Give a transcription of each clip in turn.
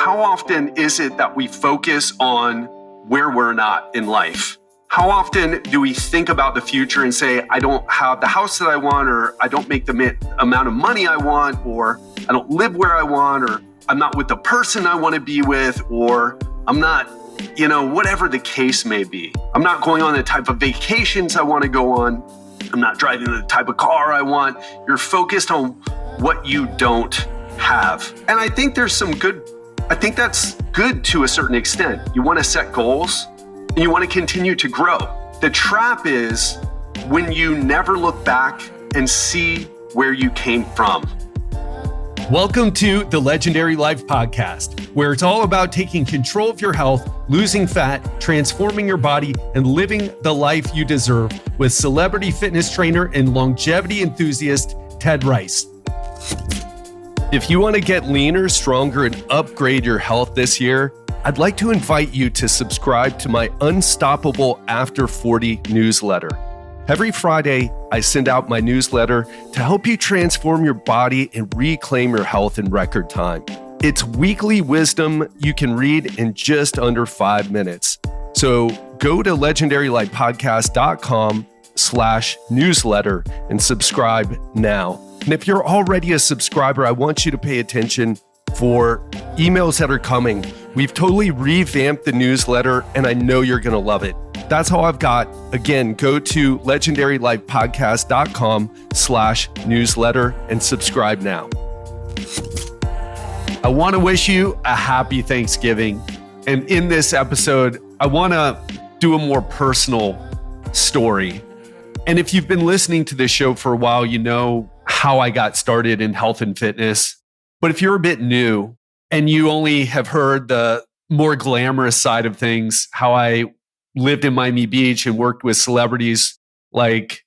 how often is it that we focus on where we're not in life? How often do we think about the future and say, I don't have the house that I want, or I don't make the amount of money I want, or I don't live where I want, or I'm not with the person I want to be with, or I'm not, whatever the case may be. I'm not going on the type of vacations I want to go on. I'm not driving the type of car I want. You're focused on what you don't have. And I think that's good to a certain extent. You want to set goals and you want to continue to grow. The trap is when you never look back and see where you came from. Welcome to the Legendary Life Podcast, where it's all about taking control of your health, losing fat, transforming your body, and living the life you deserve with celebrity fitness trainer and longevity enthusiast, Ted Rice. If you want to get leaner, stronger, and upgrade your health this year, I'd like to invite you to subscribe to my Unstoppable After 40 newsletter. Every Friday, I send out my newsletter to help you transform your body and reclaim your health in record time. It's weekly wisdom you can read in just under 5 minutes. So go to legendarylifepodcast.com/newsletter and subscribe now. And if you're already a subscriber, I want you to pay attention for emails that are coming. We've totally revamped the newsletter, and I know you're going to love it. That's all I've got. Again, go to legendarylifepodcast.com/newsletter and subscribe now. I want to wish you a happy Thanksgiving. And in this episode, I want to do a more personal story. And if you've been listening to this show for a while, you know how I got started in health and fitness. But if you're a bit new and you only have heard the more glamorous side of things, how I lived in Miami Beach and worked with celebrities like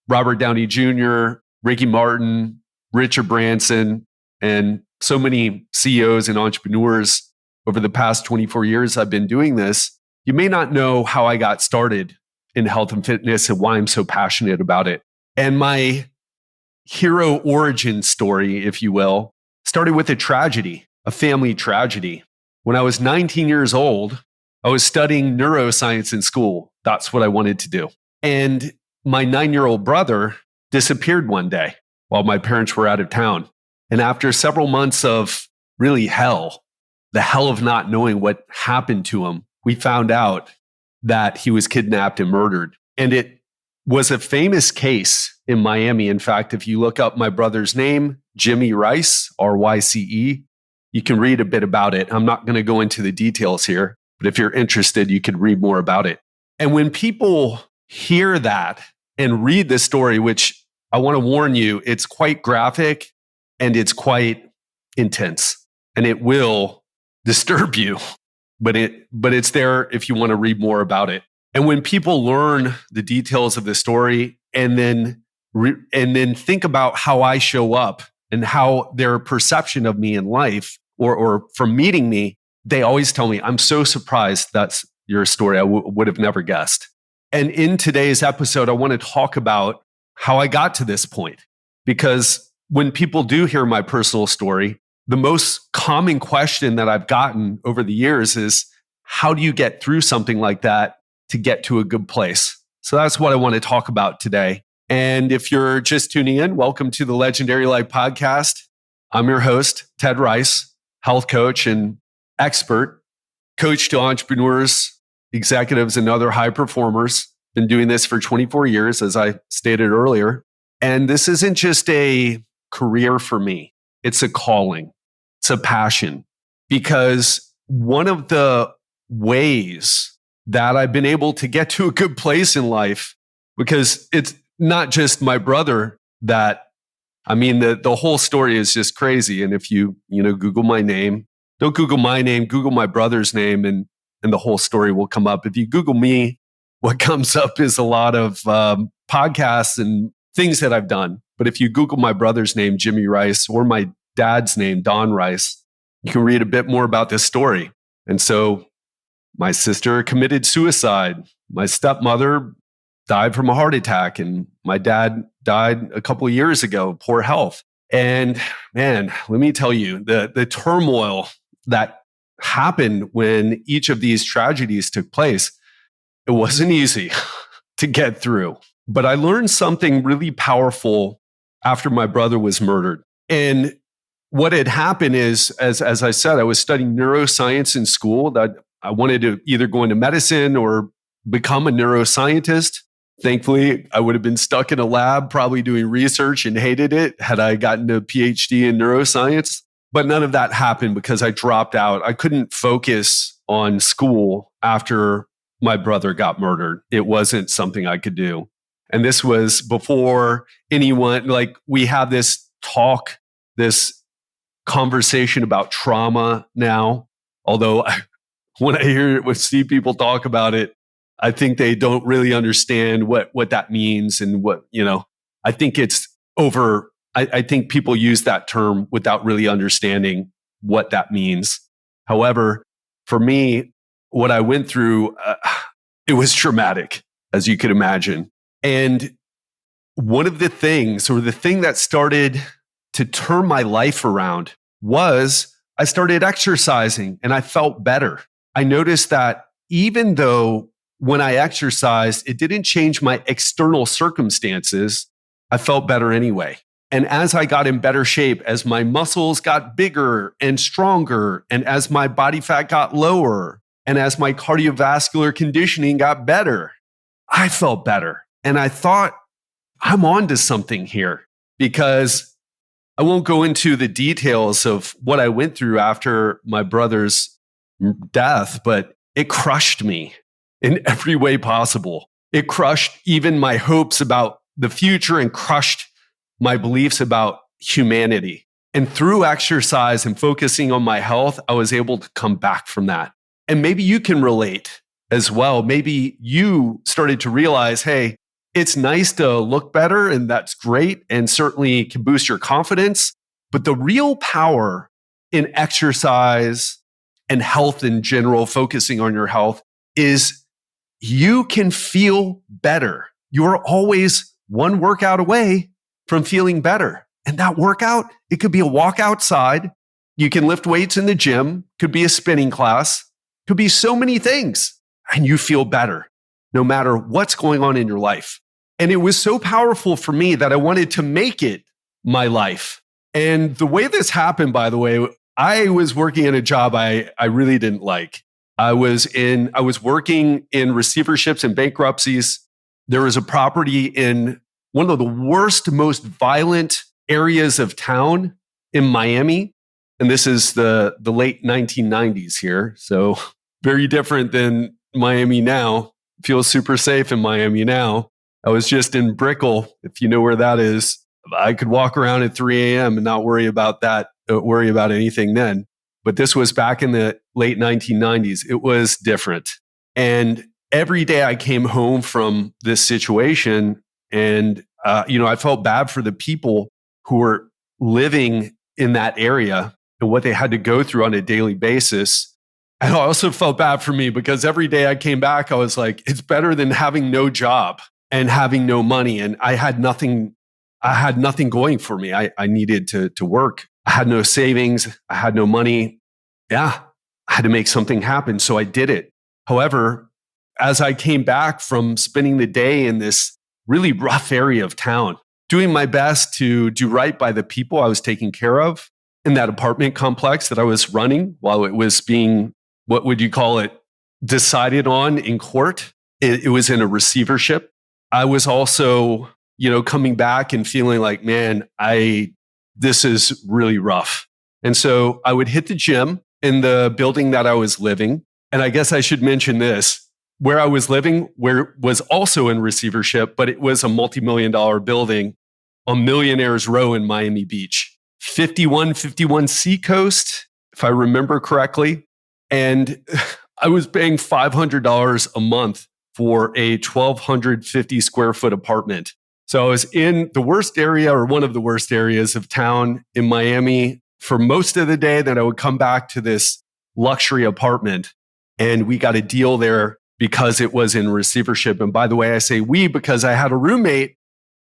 Robert Downey Jr., Ricky Martin, Richard Branson, and so many CEOs and entrepreneurs over the past 24 years I've been doing this, you may not know how I got started in health and fitness and why I'm so passionate about it. And my hero origin story, if you will, started with a tragedy, a family tragedy. When I was 19 years old, I was studying neuroscience in school. That's what I wanted to do. And my 9-year-old brother disappeared one day while my parents were out of town. And after several months of really hell, the hell of not knowing what happened to him, we found out that he was kidnapped and murdered. And it was a famous case in Miami. In fact, if you look up my brother's name, Jimmy Rice, R-Y-C-E, you can read a bit about it. I'm not going to go into the details here, but if you're interested, you could read more about it. And when people hear that and read this story, which I want to warn you, it's quite graphic and it's quite intense and it will disturb you, but it's there if you want to read more about it. And when people learn the details of the story and then think about how I show up and how their perception of me in life or from meeting me, they always tell me, I'm so surprised that's your story. I would have never guessed. And in today's episode, I want to talk about how I got to this point. Because when people do hear my personal story, the most common question that I've gotten over the years is, how do you get through something like that to get to a good place? So that's what I want to talk about today. And if you're just tuning in, welcome to the Legendary Life Podcast. I'm your host, Ted Rice, health coach and expert, coach to entrepreneurs, executives, and other high performers. Been doing this for 24 years, as I stated earlier. And this isn't just a career for me. It's a calling. It's a passion. Because one of the ways that I've been able to get to a good place in life, because it's not just my brother the whole story is just crazy. And if you Google my name, don't Google my name, Google my brother's name, and the whole story will come up. If you Google me, what comes up is a lot of podcasts and things that I've done. But if you Google my brother's name, Jimmy Rice, or my dad's name, Don Rice, you can read a bit more about this story. And so my sister committed suicide. My stepmother died from a heart attack, and my dad died a couple of years ago, poor health. And man, let me tell you, the turmoil that happened when each of these tragedies took place, it wasn't easy to get through. But I learned something really powerful after my brother was murdered. And what had happened is, as I said, I was studying neuroscience in school. That I wanted to either go into medicine or become a neuroscientist. Thankfully, I would have been stuck in a lab, probably doing research and hated it had I gotten a PhD in neuroscience. But none of that happened because I dropped out. I couldn't focus on school after my brother got murdered. It wasn't something I could do. And this was before anyone, like we have this talk, this conversation about trauma now. Although when I see people talk about it, I think they don't really understand what that means and what, I think it's over. I think people use that term without really understanding what that means. However, for me, what I went through, it was traumatic, as you could imagine. And one of the things, or the thing that started to turn my life around, was I started exercising and I felt better. I noticed that even though when I exercised, it didn't change my external circumstances, I felt better anyway. And as I got in better shape, as my muscles got bigger and stronger, and as my body fat got lower, and as my cardiovascular conditioning got better, I felt better. And I thought, I'm on to something here, because I won't go into the details of what I went through after my brother's death, but it crushed me in every way possible. It crushed even my hopes about the future and crushed my beliefs about humanity. And through exercise and focusing on my health, I was able to come back from that. And maybe you can relate as well. Maybe you started to realize, hey, it's nice to look better, and that's great, and certainly can boost your confidence. But the real power in exercise and health in general, focusing on your health, is you can feel better. You're always one workout away from feeling better. And that workout, it could be a walk outside. You can lift weights in the gym, could be a spinning class, could be so many things. And you feel better no matter what's going on in your life. And it was so powerful for me that I wanted to make it my life. And the way this happened, by the way, I was working in a job I really didn't like. I was working in receiverships and bankruptcies. There was a property in one of the worst, most violent areas of town in Miami. And this is the late 1990s here. So very different than Miami now. Feels super safe in Miami now. I was just in Brickell, if you know where that is. I could walk around at 3 a.m. and not worry about anything then. But this was back in the late 1990s. It was different. And every day I came home from this situation, and I felt bad for the people who were living in that area and what they had to go through on a daily basis. And I also felt bad for me because every day I came back, I was like, it's better than having no job and having no money. And I had nothing going for me. I needed to work. I had no savings. I had no money. Yeah, I had to make something happen. So I did it. However, as I came back from spending the day in this really rough area of town, doing my best to do right by the people I was taking care of in that apartment complex that I was running while it was being, what would you call it, decided on in court. It was in a receivership. I was also, coming back and feeling like, man, this is really rough. And so I would hit the gym in the building that I was living. And I guess I should mention this. Where I was living, where was also in receivership, but it was a multi-million-dollar building on Millionaires Row in Miami Beach. 5151 Seacoast, if I remember correctly. And I was paying $500 a month for a 1,250 square foot apartment. So I was in the worst area, or one of the worst areas of town in Miami for most of the day. Then I would come back to this luxury apartment, and we got a deal there because it was in receivership. And by the way, I say we because I had a roommate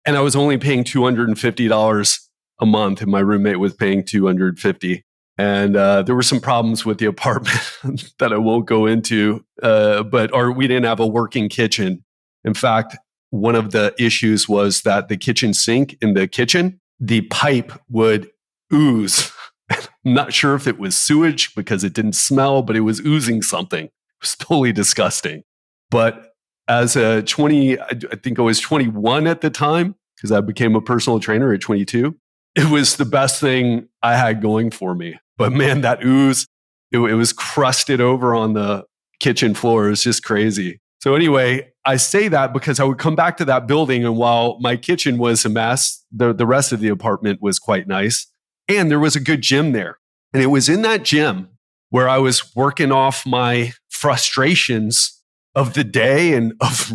and I was only paying $250 a month, and my roommate was paying $250. And there were some problems with the apartment that I won't go into, or we didn't have a working kitchen. In fact, one of the issues was that the kitchen sink in the kitchen, the pipe would ooze. I'm not sure if it was sewage because it didn't smell, but it was oozing something. It was totally disgusting. But as I think I was 21 at the time, because I became a personal trainer at 22. It was the best thing I had going for me. But man, that ooze, it was crusted over on the kitchen floor. It was just crazy. So anyway, I say that because I would come back to that building, and while my kitchen was a mess, the rest of the apartment was quite nice. And there was a good gym there. And it was in that gym where I was working off my frustrations of the day and of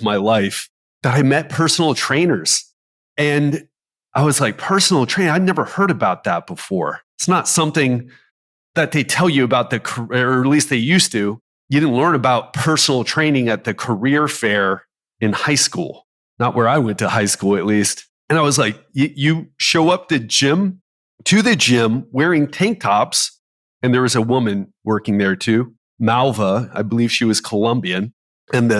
my life that I met personal trainers. And I was like, personal training, I'd never heard about that before. It's not something that they tell you about or at least they used to. You didn't learn about personal training at the career fair in high school, not where I went to high school, at least. And I was like, you show up to the gym wearing tank tops. And there was a woman working there too, Malva, I believe she was Colombian. And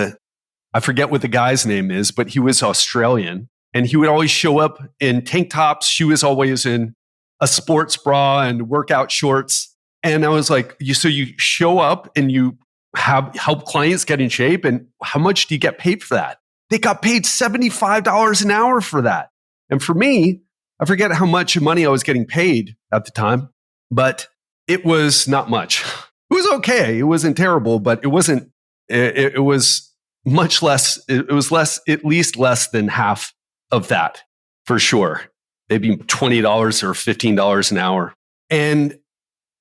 I forget what the guy's name is, but he was Australian. And he would always show up in tank tops. She was always in a sports bra and workout shorts. And I was like, so you show up and you help clients get in shape. And how much do you get paid for that? They got paid $75 an hour for that. And for me, I forget how much money I was getting paid at the time, but it was not much. It was okay. It wasn't terrible, but it wasn't, it was much less. It was at least less than half of that for sure. Maybe $20 or $15 an hour. And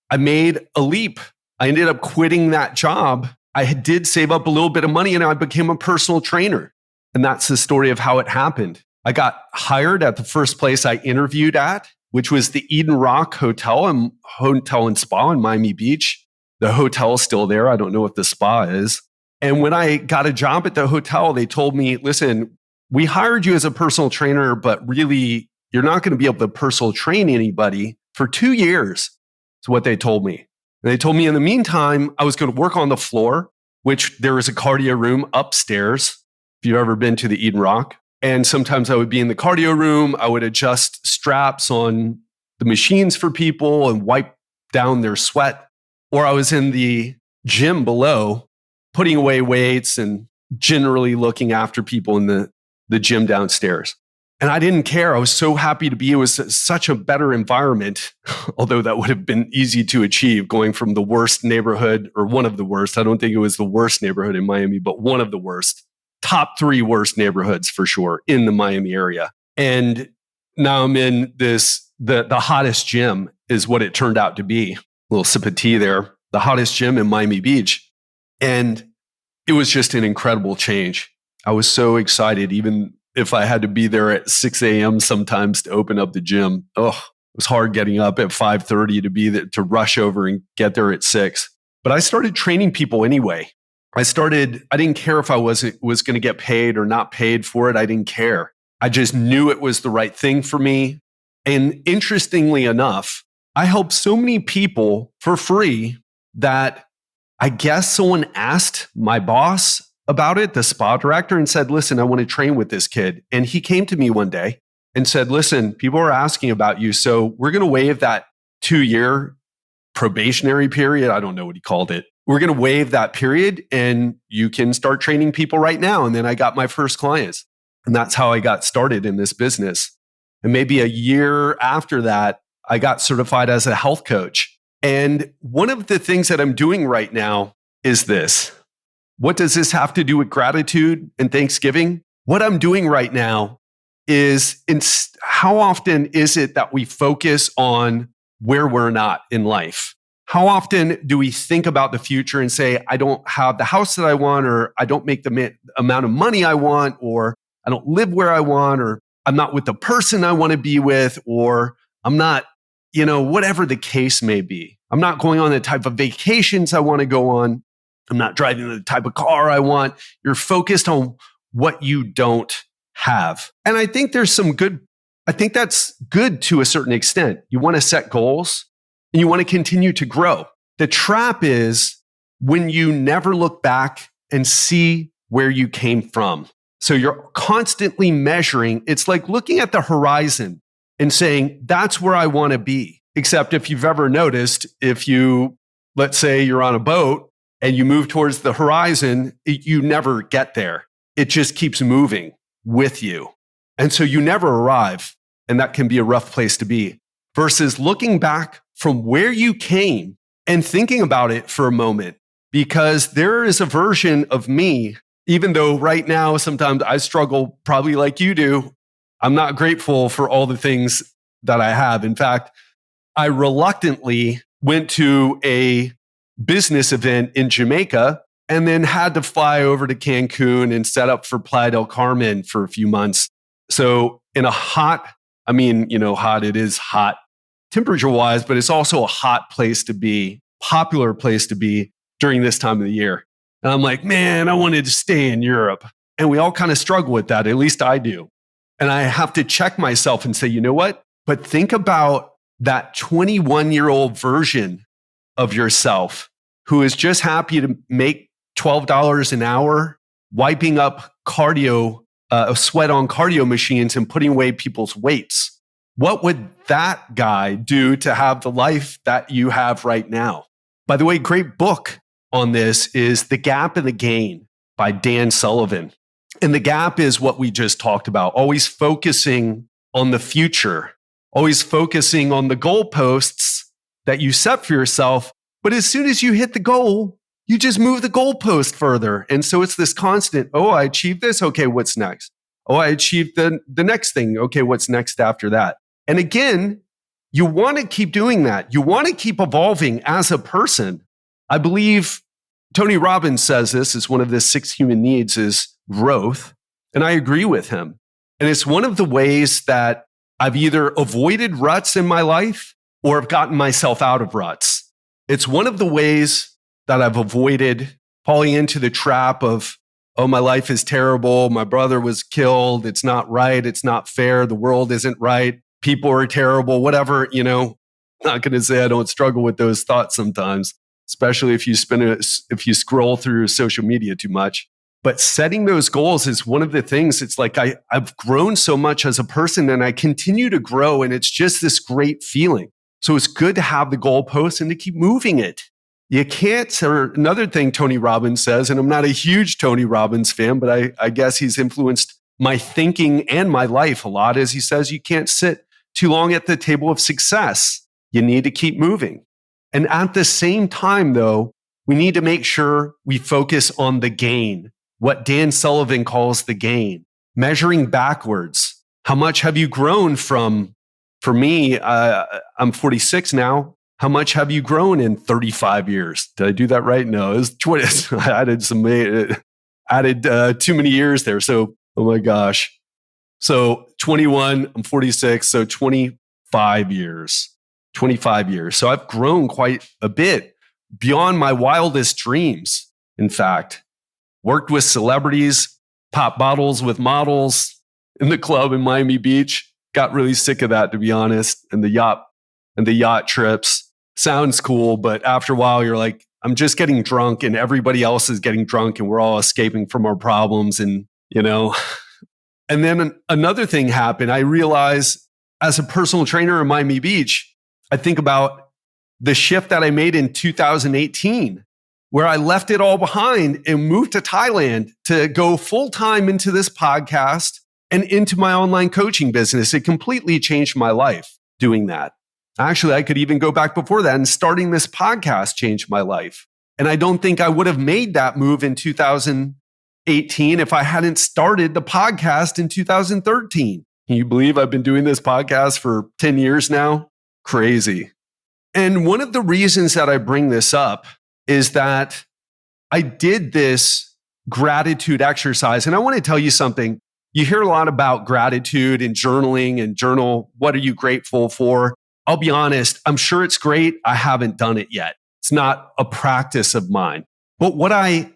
I made a leap. I ended up quitting that job. I did save up a little bit of money and I became a personal trainer. And that's the story of how it happened. I got hired at the first place I interviewed at, which was the Eden Rock Hotel and Spa in Miami Beach. The hotel is still there. I don't know what the spa is. And when I got a job at the hotel, they told me, listen, we hired you as a personal trainer, but really, you're not going to be able to personal train anybody for 2 years. Is what they told me. And they told me in the meantime, I was going to work on the floor, which there is a cardio room upstairs, if you've ever been to the Eden Rock. And sometimes I would be in the cardio room. I would adjust straps on the machines for people and wipe down their sweat. Or I was in the gym below, putting away weights and generally looking after people in the gym downstairs. And I didn't care. I was so happy to be. It was such a better environment, although that would have been easy to achieve going from the worst neighborhood, or one of the worst. I don't think it was the worst neighborhood in Miami, but one of the worst. Top 3 worst neighborhoods for sure in the Miami area. And now I'm in the hottest gym is what it turned out to be. A little sip of tea there. The hottest gym in Miami Beach. And it was just an incredible change. I was so excited, even if I had to be there at 6 a.m. sometimes to open up the gym. Oh, it was hard getting up at 5:30 to be there, to rush over and get there at 6. But I started training people anyway. I didn't care if I was going to get paid or not paid for it. I didn't care. I just knew it was the right thing for me. And interestingly enough, I helped so many people for free that I guess someone asked my boss about it, the spa director, and said, listen, I want to train with this kid. And he came to me one day and said, listen, people are asking about you. So we're going to waive that 2-year probationary period. I don't know what he called it. We're going to waive that period and you can start training people right now. And then I got my first clients. And that's how I got started in this business. And maybe a year after that, I got certified as a health coach. And one of the things that I'm doing right now is this. What does this have to do with gratitude and Thanksgiving? What I'm doing right now is how often is it that we focus on where we're not in life? How often do we think about the future and say, I don't have the house that I want, or I don't make the amount of money I want, or I don't live where I want, or I'm not with the person I want to be with, or I'm not, whatever the case may be. I'm not going on the type of vacations I want to go on. I'm not driving the type of car I want. You're focused on what you don't have. And I think that's good to a certain extent. You want to set goals. and you want to continue to grow. The trap is when you never look back and see where you came from. So you're constantly measuring. It's like looking at the horizon and saying, that's where I want to be. Except if you've ever noticed, if you, let's say you're on a boat and you move towards the horizon, you never get there. It just keeps moving with you. And so you never arrive. And that can be a rough place to be. Versus looking back from where you came and thinking about it for a moment. Because there is a version of me, even though right now sometimes I struggle probably like you do, I'm not grateful for all the things that I have. In fact, I reluctantly went to a business event in Jamaica and then had to fly over to Cancun and set up for Playa del Carmen for a few months. So in a hot, hot, it is hot temperature wise, but it's also a hot place to be, popular place to be during this time of the year. And I'm like, man, I wanted to stay in Europe. And we all kind of struggle with that. At least I do. And I have to check myself and say, you know what? But think about that 21-year-old version of yourself who is just happy to make $12 an hour, wiping up sweat on cardio machines and putting away people's weights. What would that guy do to have the life that you have right now? By the way, great book on this is The Gap and the Gain by Dan Sullivan. And the gap is what we just talked about, always focusing on the future, always focusing on the goalposts that you set for yourself. But as soon as you hit the goal, you just move the goalpost further. And so it's this constant, oh, I achieved this. Okay, what's next? Oh, I achieved the next thing. Okay, what's next after that? And again, you want to keep doing that. You want to keep evolving as a person. I believe Tony Robbins says this is one of the 6 human needs is growth. And I agree with him. And it's one of the ways that I've either avoided ruts in my life or have gotten myself out of ruts. It's one of the ways that I've avoided falling into the trap of, oh, my life is terrible. My brother was killed. It's not right. It's not fair. The world isn't right. People are terrible, whatever, I'm not going to say I don't struggle with those thoughts sometimes, especially if you scroll through social media too much. But setting those goals is one of the things. It's like I've grown so much as a person and I continue to grow. And it's just this great feeling. So it's good to have the goalpost and to keep moving it. You can't, or another thing Tony Robbins says, and I'm not a huge Tony Robbins fan, but I guess he's influenced my thinking and my life a lot, as he says, you can't sit too long at the table of success. You need to keep moving. And at the same time, though, we need to make sure we focus on the gain, what Dan Sullivan calls the gain, measuring backwards. How much have you grown from, for me, I'm 46 now. How much have you grown in 35 years? Did I do that right? No, it was 20. I added too many years there. So, oh my gosh. So 21, I'm 46. So 25 years. 25 years. So I've grown quite a bit beyond my wildest dreams. In fact, worked with celebrities, popped bottles with models in the club in Miami Beach. Got really sick of that, to be honest. And the yacht trips sounds cool, but after a while, you're like, I'm just getting drunk, and everybody else is getting drunk, and we're all escaping from our problems, and And then another thing happened. I realized, as a personal trainer in Miami Beach, I think about the shift that I made in 2018, where I left it all behind and moved to Thailand to go full time into this podcast and into my online coaching business. It completely changed my life doing that. Actually, I could even go back before that, and starting this podcast changed my life. And I don't think I would have made that move in 2018 if I hadn't started the podcast in 2013. Can you believe I've been doing this podcast for 10 years now? Crazy. And one of the reasons that I bring this up is that I did this gratitude exercise. And I want to tell you something. You hear a lot about gratitude and journaling and journal. What are you grateful for? I'll be honest. I'm sure it's great. I haven't done it yet. It's not a practice of mine. But what I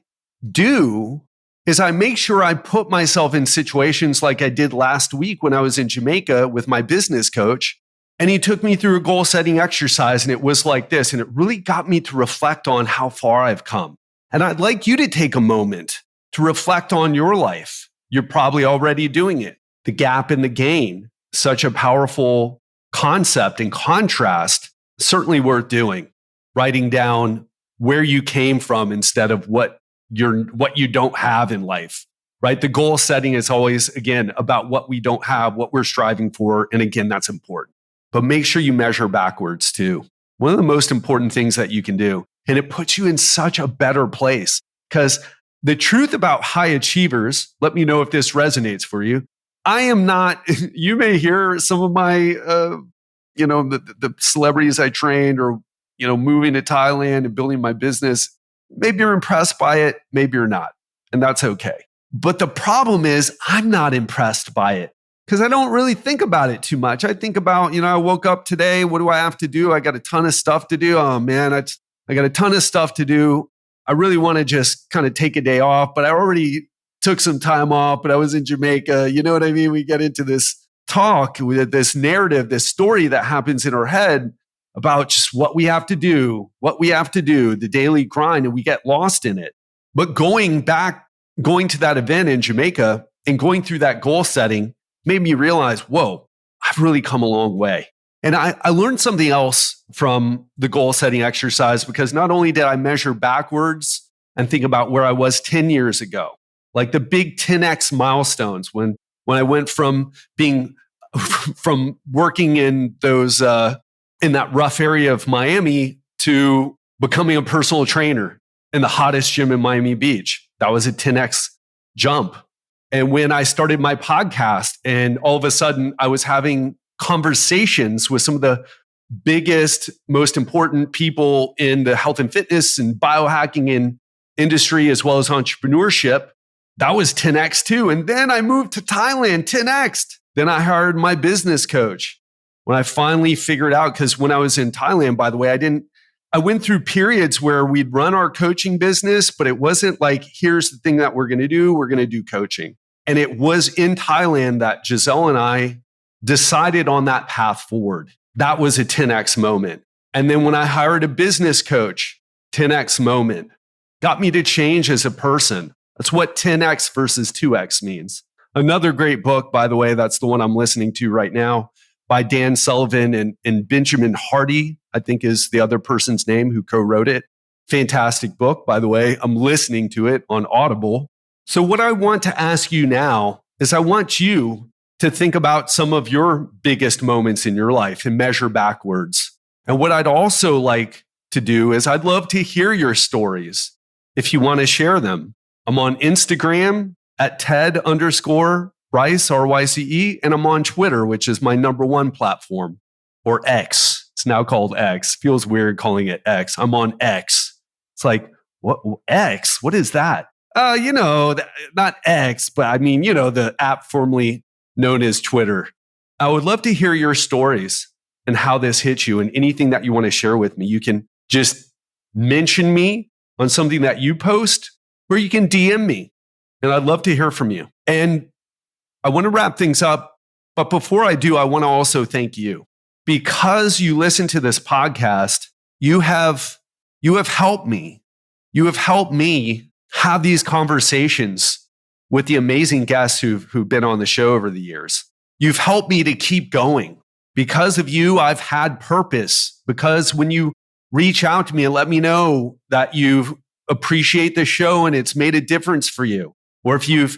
do is I make sure I put myself in situations like I did last week when I was in Jamaica with my business coach. And he took me through a goal setting exercise, and it was like this. And it really got me to reflect on how far I've come. And I'd like you to take a moment to reflect on your life. You're probably already doing it. The gap and the gain, such a powerful concept and contrast, certainly worth doing. Writing down where you came from instead of what you don't have in life, right? The goal setting is always, again, about what we don't have, what we're striving for. And again, that's important. But make sure you measure backwards too. One of the most important things that you can do. And it puts you in such a better place, because the truth about high achievers, let me know if this resonates for you. I am not, you may hear some of my, the celebrities I trained, or, moving to Thailand and building my business. Maybe you're impressed by it. Maybe you're not. And that's okay. But the problem is I'm not impressed by it, because I don't really think about it too much. I think about, I woke up today. What do I have to do? I got a ton of stuff to do. Oh man, I got a ton of stuff to do. I really want to just kind of take a day off, but I already took some time off, but I was in Jamaica. You know what I mean? We get into this talk with this narrative, this story that happens in our head about just what we have to do, the daily grind, and we get lost in it. But going to that event in Jamaica and going through that goal setting made me realize, whoa, I've really come a long way. And I learned something else from the goal setting exercise, because not only did I measure backwards and think about where I was 10 years ago, like the big 10x milestones when I went from working in those in that rough area of Miami to becoming a personal trainer in the hottest gym in Miami Beach. That was a 10x jump. And when I started my podcast, and all of a sudden I was having conversations with some of the biggest, most important people in the health and fitness and biohacking industry, as well as entrepreneurship, that was 10x too. And then I moved to Thailand, 10x. Then I hired my business coach. When I finally figured out, because when I was in Thailand, by the way, I went through periods where we'd run our coaching business, but it wasn't like, here's the thing that we're going to do. We're going to do coaching. And it was in Thailand that Giselle and I decided on that path forward. That was a 10x moment. And then when I hired a business coach, 10x moment, got me to change as a person. That's what 10x versus 2x means. Another great book, by the way, that's the one I'm listening to right now, by Dan Sullivan and Benjamin Hardy, I think is the other person's name who co-wrote it. Fantastic book, by the way. I'm listening to it on Audible. So what I want to ask you now is I want you to think about some of your biggest moments in your life and measure backwards. And what I'd also like to do is I'd love to hear your stories if you want to share them. I'm on Instagram at Ted_Rice, RYCE, and I'm on Twitter, which is my number one platform, or X. It's now called X. Feels weird calling it X. I'm on X. It's like, what X? What is that? Not X, but I mean, the app formerly known as Twitter. I would love to hear your stories and how this hit you, and anything that you want to share with me. You can just mention me on something that you post, or you can DM me, and I'd love to hear from you. And I want to wrap things up, but before I do, I want to also thank you, because you listen to this podcast. You have helped me. You have helped me have these conversations with the amazing guests who've been on the show over the years. You've helped me to keep going. Because of you, I've had purpose. Because when you reach out to me and let me know that you appreciate the show and it's made a difference for you, or if you've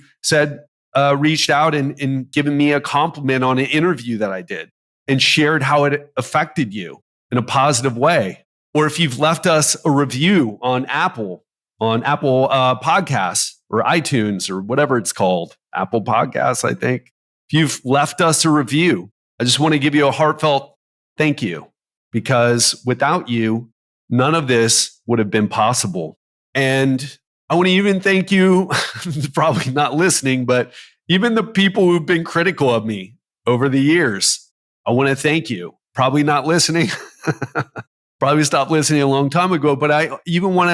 reached out and given me a compliment on an interview that I did and shared how it affected you in a positive way, or if you've left us a review on Apple Podcasts or iTunes or whatever it's called, Apple Podcasts, I think. If you've left us a review, I just want to give you a heartfelt thank you, because without you, none of this would have been possible. And I want to even thank you, probably not listening, but even the people who've been critical of me over the years. I want to thank you. Probably not listening. Probably stopped listening a long time ago, but I even want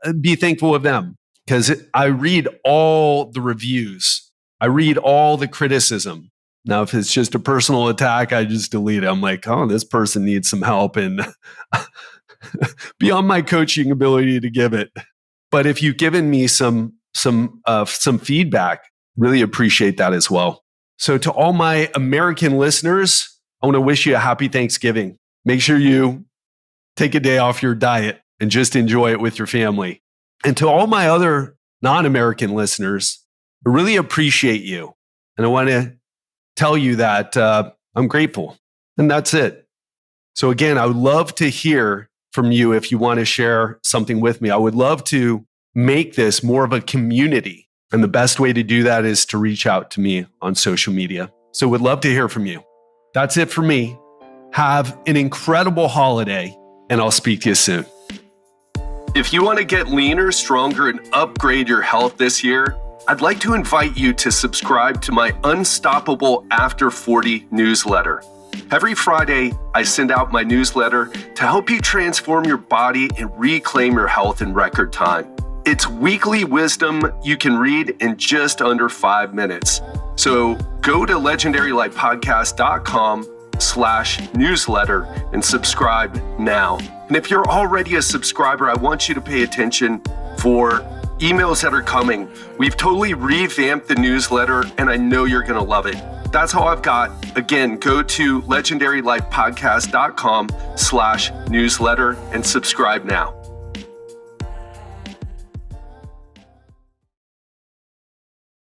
to be thankful of them, because I read all the reviews. I read all the criticism. Now, if it's just a personal attack, I just delete it. I'm like, oh, this person needs some help and beyond my coaching ability to give it. But if you've given me some feedback, really appreciate that as well. So to all my American listeners, I want to wish you a happy Thanksgiving. Make sure you take a day off your diet and just enjoy it with your family. And to all my other non-American listeners, I really appreciate you. And I want to tell you that I'm grateful. And that's it. So again, I would love to hear from you if you want to share something with me. I would love to make this more of a community. And the best way to do that is to reach out to me on social media. So would love to hear from you. That's it for me. Have an incredible holiday, and I'll speak to you soon. If you want to get leaner, stronger, and upgrade your health this year, I'd like to invite you to subscribe to my Unstoppable After 40 newsletter. Every Friday, I send out my newsletter to help you transform your body and reclaim your health in record time. It's weekly wisdom you can read in just under 5 minutes. So go to legendarylifepodcast.com/newsletter and subscribe now. And if you're already a subscriber, I want you to pay attention for emails that are coming. We've totally revamped the newsletter, and I know you're going to love it. That's all I've got. Again, go to legendarylifepodcast.com/newsletter and subscribe now.